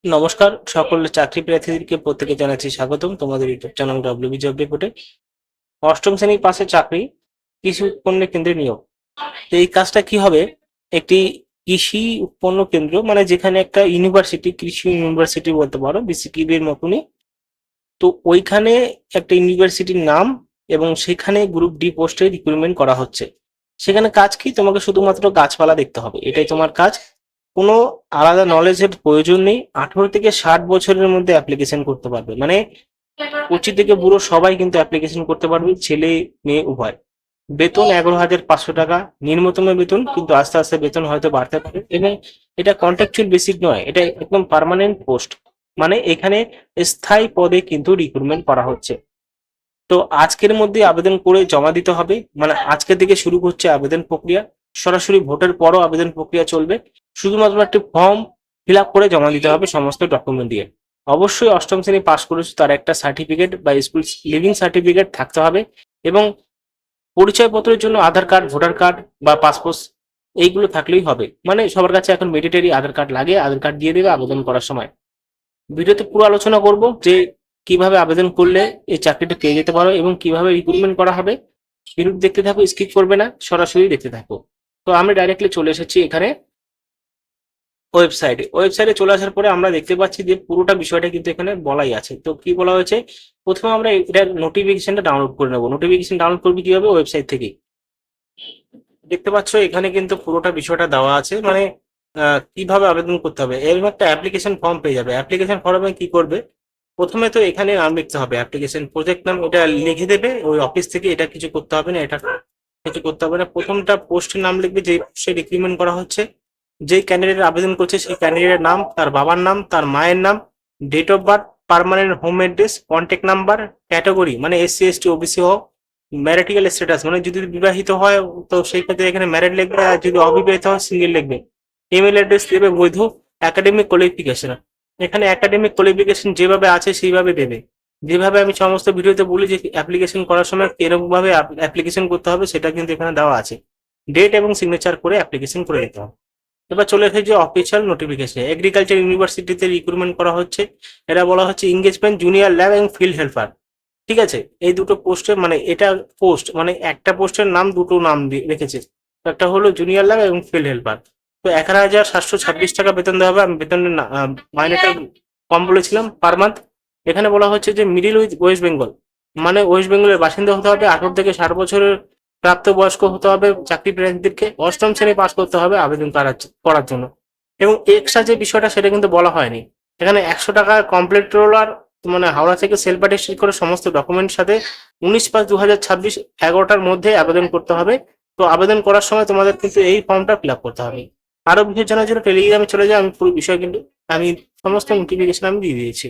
নমস্কার সকল চাকরি প্রার্থীদেরকে প্রত্যেকে জানাচ্ছি স্বাগতম তোমাদের ইউটিউব চ্যানেল ডব্লিউবি জব রিপোর্টে। অষ্টম শ্রেণীর পাশে চাকরি, কৃষি উৎপন্ন কেন্দ্রে নিয়োগ। তো এই কাজটা কি হবে? একটি কৃষি উৎপন্ন কেন্দ্র, মানে যেখানে একটা ইউনিভার্সিটি, কৃষি ইউনিভার্সিটি বলতে পারো, বিসিকিবি এর মতনই। তো ওইখানে একটা ইউনিভার্সিটির নাম, এবং সেখানে গ্রুপ ডি পোস্টে রিক্রুটমেন্ট করা হচ্ছে। সেখানে কাজ কি? তোমাকে শুধুমাত্র গাছপালা দেখতে হবে, এটাই তোমার কাজ। কোনো আলাদা নলেজের প্রয়োজন নেই। 18 থেকে 60 বছরের মধ্যে অ্যাপ্লিকেশন করতে পারবে, মানে 25 থেকে বুড়ো সবাই কিন্তু অ্যাপ্লিকেশন করতে পারবে, ছেলে মেয়ে উভয়। বেতন 11,500 টাকা নিম্নতম বেতন, কিন্তু আস্তে আস্তে বেতন হয়তো বাড়তে পারে। এবং এটা কন্ট্রাকচুয়াল বেসিক নয়, এটা একদম পার্মানেন্ট পোস্ট, মানে এখানে স্থায়ী পদে কিন্তু রিক্রুটমেন্ট করা হচ্ছে। তো আজকের মধ্যে আবেদন করে জমা দিতে হবে, মানে আজকে থেকে শুরু হচ্ছে আবেদন প্রক্রিয়া। সরাসরি ভোটের পরও আবেদন প্রক্রিয়া চলবে। শুধুমাত্র একটি ফর্ম ফিল আপ করে জমা দিতে হবে সমস্ত ডকুমেন্ট দিয়ে। অবশ্যই অষ্টম শ্রেণী পাস করেছে তার একটা সার্টিফিকেট বা স্কুল লিভিং সার্টিফিকেট থাকতে হবে। এবং পরিচয়পত্রের জন্য আধার কার্ড, ভোটার কার্ড বা পাসপোর্ট এইগুলো থাকলেই হবে। মানে সবার কাছে এখন ম্যান্ডেটরি আধার কার্ড লাগে, আধার কার্ড দিয়ে দেবে আবেদন করার সময়। ভিডিওতে পুরো আলোচনা করব যে কিভাবে আবেদন করলে এই চাকরিটা পেয়ে যেতে পারো এবং কিভাবে রিক্রুটমেন্ট করা হবে। ভিডিও দেখতে থাকো, স্কিপ করবে না, সরাসরি দেখতে থাকো। তো আমি ডাইরেক্টলি চলে এসেছি এখানে ওয়েবসাইটে চলে আসার পরে আমরা দেখতে পাচ্ছি যে পুরোটা বিষয়টা কিন্তু এখানে বলাই আছে। তো কি বলা হয়েছে? প্রথমে আমরা এটার নোটিফিকেশনটা ডাউনলোড করে নেবো। নোটিফিকেশন ডাউনলোড করবি কিভাবে? ওয়েবসাইট থেকে। দেখতে পাচ্ছ এখানে কিন্তু পুরোটা বিষয়টা দেওয়া আছে, মানে কিভাবে আবেদন করতে হবে। এরকম একটা অ্যাপ্লিকেশন ফর্ম পেয়ে যাবে। অ্যাপ্লিকেশন ফর্মে কি করবে? প্রথমে তো এখানে নাম লিখতে হবে, অ্যাপ্লিকেশন প্রজেক্ট নাম এটা লিখে দেবে ওই অফিস থেকে। এটা কিছু করতে হবে না, এটা কিছু করতে হবে না। প্রথমটা পোস্টের নাম লিখবে, যে পোস্টে রিক্রুটমেন্ট করা হচ্ছে, যেই ক্যান্ডিডেট আবেদন করছে সেই ক্যান্ডিডেটের নাম, তার বাবার নাম, তার মায়ের নাম, date of birth, permanent home address, contact number, category মানে এসসি এসটি ওবিসি হোক, ম্যারিটাল স্ট্যাটাস মানে যদি বিবাহিত হয় তো সেই ক্ষেত্রে এখানে ম্যারিড লিখবে, আর যদি অবিবাহিত হয় সিঙ্গেল লিখবে। ইমেল অ্যাড্রেস দেবে, বৈধ। একাডেমিক কোয়ালিফিকেশন, এখানে একাডেমিক কোয়ালিফিকেশন যেভাবে আছে সেইভাবে দেবে। যেভাবে আমি সমস্ত ভিডিওতে বলি যে অ্যাপ্লিকেশন করার সময় এরকম ভাবে অ্যাপ্লিকেশন করতে হবে, সেটা কিন্তু এখানে দেওয়া আছে। ডেট এবং সিগনেচার করে অ্যাপ্লিকেশন করে দিতে হবে। এবার চলে এসেছে অফিসিয়াল নোটিফিকেশন। এগ্রিকালচার ইউনিভার্সিটিতে রিক্রুটমেন্ট করা হচ্ছে। এটা বলা হচ্ছে এঙ্গেজমেন্ট জুনিয়র ল্যাব এবং ফিল্ড হেল্পার। ঠিক আছে, এই দুটো পোস্টে, মানে এটা পোস্ট, মানে একটা পোস্টের নাম দুটো নাম রেখেছে। একটা হলো জুনিয়র ল্যাব এবং ফিল্ড হেল্পার। তো 11,726 টাকা বেতন দেওয়া হবে। আমি বেতনের মাইনেটা কম বলেছিলাম পার মান্থ। এখানে বলা হচ্ছে যে মিডিল উইথ ওয়েস্ট বেঙ্গল, মানে ওয়েস্ট বেঙ্গলের বাসিন্দা হতে হবে, 18 থেকে 60 বছরের প্রাপ্তবয়স্ক হতে হবে। চাকরি প্রার্থীদেরকে অষ্টম শ্রেণী পাস করতে হবে আবেদন করার জন্য। এবং এক্সট্রা যে বিষয়টা সেটা কিন্তু বলা হয়নি। এখানে 100 টাকা কমপ্লিট রোলার, মানে হাওড়া থেকে সেলফ অ্যাটেস্টেড করে সমস্ত ডকুমেন্টের সাথে 19/5/2026 11টার মধ্যে আবেদন করতে হবে। তো আবেদন করার সময় তোমাদের কিন্তু এই ফর্মটা ফিল আপ করতে হবে। আরো বিষয় জানার জন্য টেলিগ্রামে চলে যাও, আমি পুরো বিষয় কিন্তু আমি সমস্ত নোটিফিকেশন আমি দিয়ে দিয়েছি।